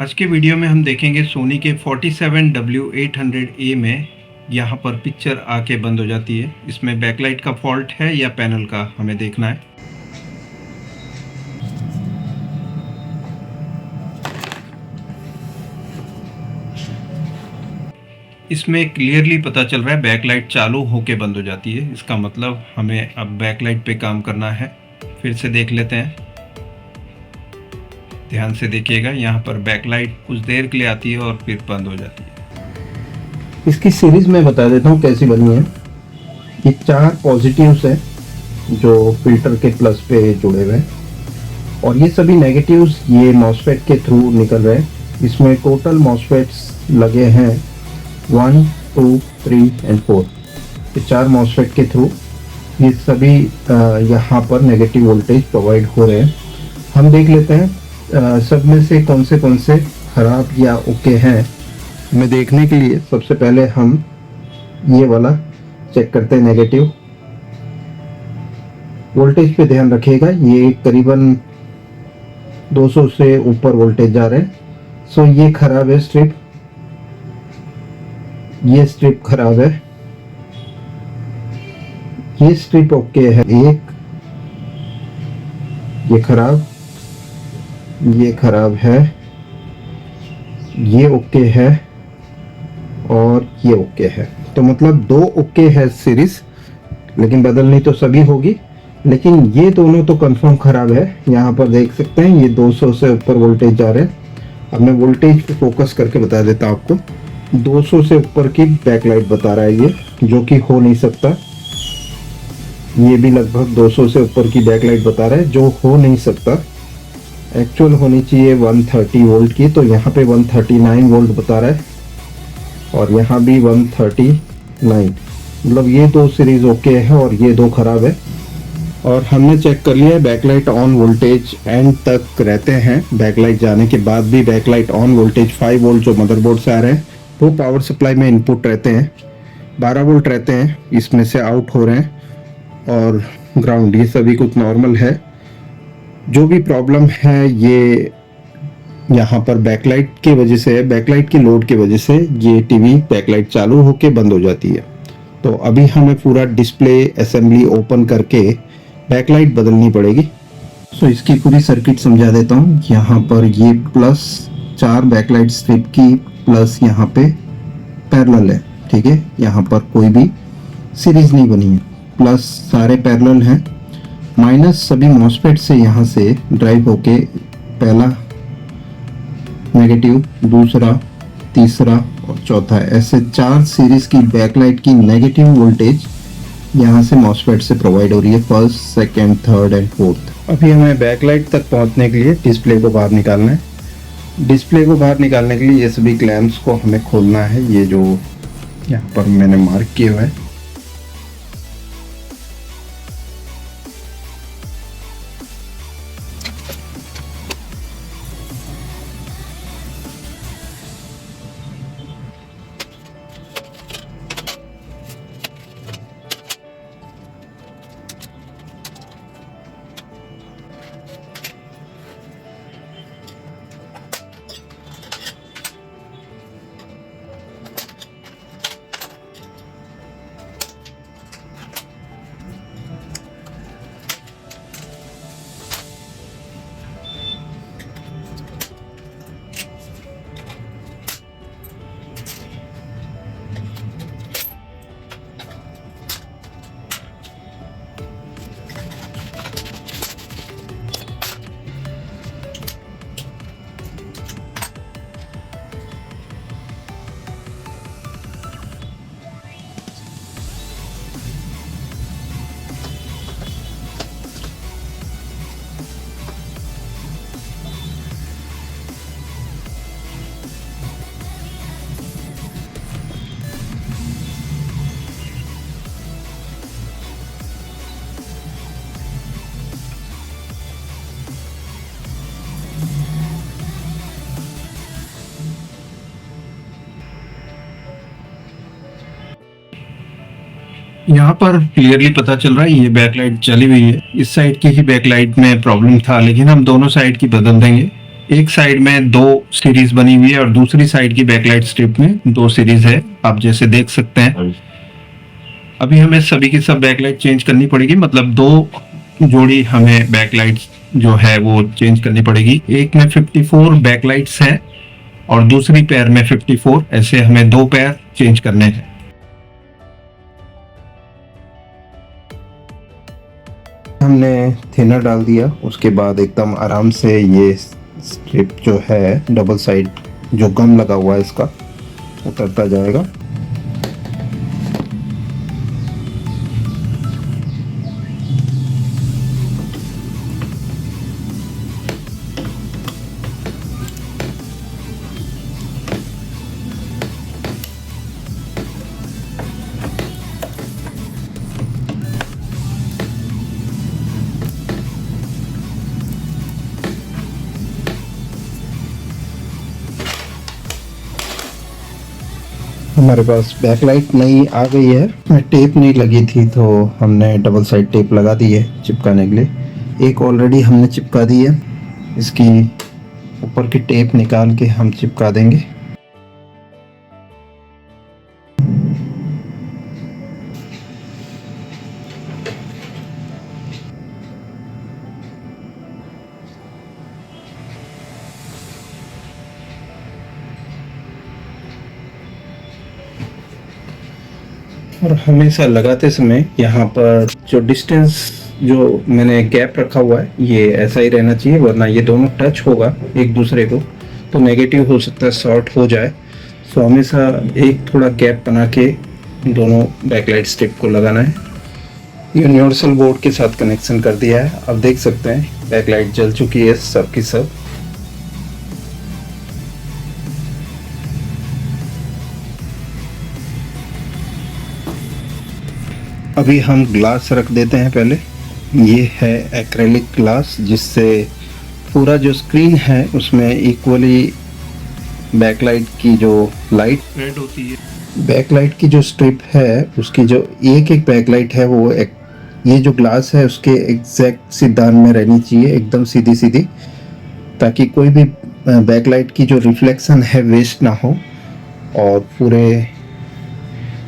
आज के वीडियो में हम देखेंगे सोनी के 47W800A में यहाँ पर पिक्चर आके बंद हो जाती है। इसमें बैकलाइट का फॉल्ट है या पैनल का, हमें देखना है। इसमें क्लियरली पता चल रहा है बैकलाइट चालू होके बंद हो जाती है। इसका मतलब हमें अब बैकलाइट पे काम करना है। फिर से देख लेते हैं, ध्यान से देखिएगा। यहाँ पर बैकलाइट कुछ देर के लिए आती है और फिर बंद हो जाती है। इसकी सीरीज में बता देता हूँ कैसी बनी है। ये 4 पॉजिटिव्स है जो फिल्टर के प्लस पे जुड़े हुए हैं और ये सभी नेगेटिव्स ये मॉसफेट के थ्रू निकल रहे हैं। इसमें टोटल मॉसफेट्स लगे हैं 1, 2, 3 एंड 4। ये 4 मॉसफेट के थ्रू ये सभी यहाँ पर नेगेटिव वोल्टेज प्रोवाइड हो रहे हैं। हम देख लेते हैं सब में से कौन से खराब या ओके हैं। हमें देखने के लिए सबसे पहले हम ये वाला चेक करते हैं। नेगेटिव वोल्टेज पे ध्यान रखिएगा, ये करीबन 200 से ऊपर वोल्टेज जा रहे हैं। सो ये खराब है स्ट्रिप, ये स्ट्रिप खराब है, ये स्ट्रिप ओके है। ये खराब, ये खराब है, ये ओके है और ये ओके है। तो मतलब 2 ओके है सीरीज, लेकिन बदलनी तो सभी होगी। लेकिन ये दोनों तो कंफर्म खराब है। यहाँ पर देख सकते हैं ये 200 से ऊपर वोल्टेज जा रहे हैं। अब मैं वोल्टेज पे फोकस करके बता देता हूँ आपको। 200 से ऊपर की बैकलाइट बता रहा है ये, जो कि हो नहीं सकता। ये भी लगभग 200 से ऊपर की बैकलाइट बता रहा है, जो हो नहीं सकता। एक्चुअल होनी चाहिए 130 वोल्ट की, तो यहाँ पे 139 वोल्ट बता रहा है और यहाँ भी 139। मतलब ये 2 सीरीज ओके है और ये 2 खराब है। और हमने चेक कर लिया है बैकलाइट ऑन वोल्टेज एंड तक रहते हैं। बैकलाइट जाने के बाद भी बैकलाइट ऑन वोल्टेज 5 वोल्ट जो मदरबोर्ड से आ रहे हैं, वो पावर सप्लाई में इनपुट रहते हैं। 12 वोल्ट रहते हैं, इसमें से आउट हो रहे हैं और ग्राउंड, ये सभी कुछ नॉर्मल है। जो भी प्रॉब्लम है ये यहाँ पर बैकलाइट की वजह से है। बैकलाइट की लोड की वजह से ये टीवी बैकलाइट चालू होके बंद हो जाती है। तो अभी हमें पूरा डिस्प्ले असेंबली ओपन करके बैकलाइट बदलनी पड़ेगी। सो इसकी पूरी सर्किट समझा देता हूँ। यहाँ पर ये प्लस 4 बैकलाइट स्ट्रिप की प्लस यहाँ पे पैरेलल है, ठीक है। यहाँ पर कोई भी सीरीज नहीं बनी है, प्लस सारे पैरेलल हैं, माइनस सभी मॉसफेट से यहाँ से ड्राइव होके पहला नेगेटिव, दूसरा, तीसरा और चौथा, ऐसे 4 सीरीज की बैकलाइट की नेगेटिव वोल्टेज यहाँ से मॉसफेट से प्रोवाइड हो रही है, first, second, third and fourth. अभी हमें बैकलाइट तक पहुँचने के लिए डिस्प्ले को बाहर निकालना है। डिस्प्ले को बाहर निकालने के लिए ये सभी क्लैम्प्स को हमें खोलना है, ये जो यहाँ पर मैंने मार्क किए हुए हैं। यहाँ पर क्लियरली पता चल रहा है ये बैकलाइट चली हुई है। इस साइड की ही बैकलाइट में प्रॉब्लम था, लेकिन हम दोनों साइड की बदल देंगे। एक साइड में 2 सीरीज बनी हुई है और दूसरी साइड की बैकलाइट स्ट्रिप में 2 सीरीज है, आप जैसे देख सकते हैं। अभी हमें सभी की सब बैकलाइट चेंज करनी पड़ेगी, मतलब 2 जोड़ी हमें बैकलाइट जो है वो चेंज करनी पड़ेगी। एक में 54 बैकलाइट्स है और दूसरी पैर में 54, ऐसे हमें 2 पैर चेंज करने हैं। हमने थिनर डाल दिया, उसके बाद एकदम आराम से ये स्ट्रिप जो है डबल साइड जो गम लगा हुआ है इसका उतरता जाएगा। हमारे पास बैकलाइट नई आ गई है, टेप नहीं लगी थी तो हमने डबल साइड टेप लगा दी है चिपकाने के लिए। एक ऑलरेडी हमने चिपका दी है, इसकी ऊपर की टेप निकाल के हम चिपका देंगे। और हमेशा लगाते समय यहाँ पर जो डिस्टेंस जो मैंने गैप रखा हुआ है ये ऐसा ही रहना चाहिए, वरना ये दोनों टच होगा एक दूसरे को तो नेगेटिव हो सकता है, शॉर्ट हो जाए। सो हमेशा एक थोड़ा गैप बना के दोनों बैकलाइट स्ट्रिप को लगाना है। यूनिवर्सल बोर्ड के साथ कनेक्शन कर दिया है, आप देख सकते हैं बैकलाइट जल चुकी है सब की सब। अभी हम ग्लास रख देते हैं पहले। ये है एक्रेलिक ग्लास, जिससे पूरा जो स्क्रीन है उसमें इक्वली बैकलाइट की जो लाइट रेड होती है, बैकलाइट की जो स्ट्रिप है उसकी जो एक बैकलाइट है वो ये जो ग्लास है उसके एग्जैक्ट सिद्धांत में रहनी चाहिए, एकदम सीधी सीधी, ताकि कोई भी बैकलाइट की जो रिफ्लेक्शन है वेस्ट ना हो और पूरे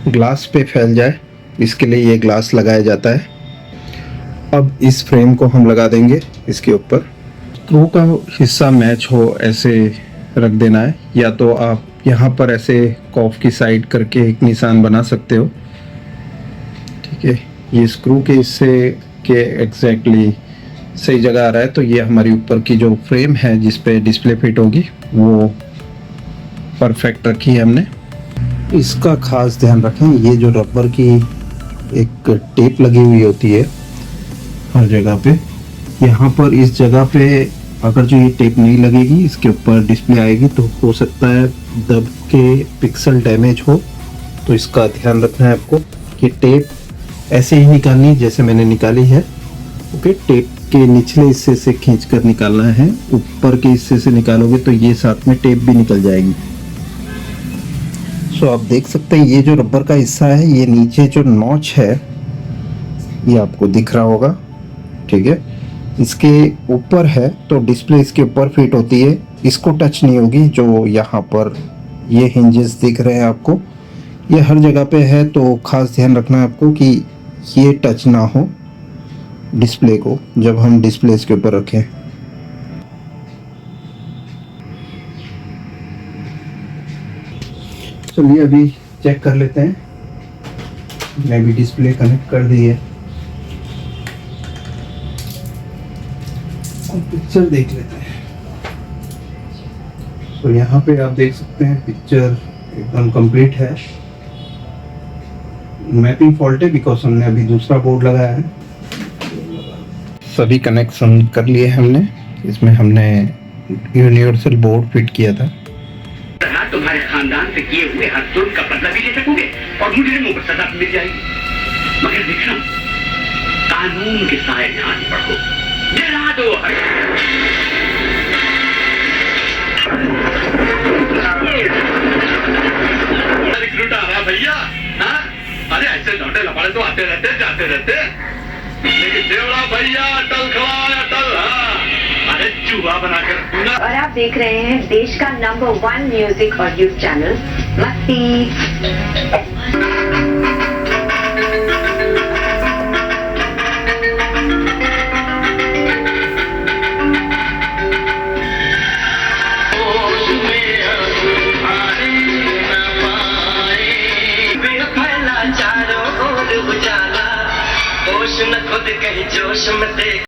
ग्लास पे फैल जाए। इसके लिए ये ग्लास लगाया जाता है। अब इस फ्रेम को हम लगा देंगे इसके ऊपर। स्क्रू का हिस्सा मैच हो ऐसे रख देना है, या तो आप यहाँ पर ऐसे कॉफ की साइड करके एक निशान बना सकते हो। ठीक है, ये स्क्रू के हिस्से के एग्जैक्टली सही जगह आ रहा है तो ये हमारी ऊपर की जो फ्रेम है जिस पे डिस्प्ले फिट होगी वो परफेक्ट रखी है हमने। इसका खास ध्यान रखें, ये जो रबर की एक टेप लगी हुई होती है हर जगह पे, यहाँ पर इस जगह पे अगर जो ये टेप नहीं लगेगी इसके ऊपर डिस्प्ले आएगी तो हो सकता है दब के पिक्सल डैमेज हो, तो इसका ध्यान रखना है आपको कि टेप ऐसे ही निकालनी है जैसे मैंने निकाली है। ओके, टेप के निचले हिस्से से खींचकर निकालना है, ऊपर के हिस्से से निकालोगे तो ये साथ में टेप भी निकल जाएगी। सो आप देख सकते हैं ये जो रबर का हिस्सा है, ये नीचे जो नॉच है ये आपको दिख रहा होगा। ठीक है, इसके ऊपर है तो डिस्प्ले इसके ऊपर फिट होती है, इसको टच नहीं होगी। जो यहाँ पर ये हिंजेस दिख रहे हैं आपको, ये हर जगह पे है तो खास ध्यान रखना है आपको कि ये टच ना हो डिस्प्ले को जब हम डिस्प्ले इसके ऊपर रखें। चलिए अभी चेक कर लेते हैं, मैं भी डिस्प्ले कनेक्ट कर दी है, पिक्चर देख लेते हैं। तो यहाँ पे आप देख सकते हैं पिक्चर एकदम कंप्लीट है। मैपिंग फॉल्ट है बिकॉज हमने अभी दूसरा बोर्ड लगाया है। सभी कनेक्शन कर लिए हमने, इसमें हमने यूनिवर्सल बोर्ड फिट किया था। तुम्हारे खानदान से किए हुए हर जुर्म का बदला भी ले सकोगे और मुझे मुंह पर सजा मिल जाएगी, मगर विक्रम कानून के साए में आगे बढ़ो, गिरा दो। रिक्रूट आ रहा भैया, हाँ? अरे ऐसे लौटे लपाड़े तो आते रहते जाते रहते, लेकिन देवड़ा भैया अटल खड़ा है, अटल। हाँ, अरे चूहा बनाकर रखूंगा। और आप देख रहे हैं देश का नंबर 1 म्यूजिक और न्यूज चैनल मस्ती। फैला चारों ओर उजाला, होश न खुद कहीं जोश में देख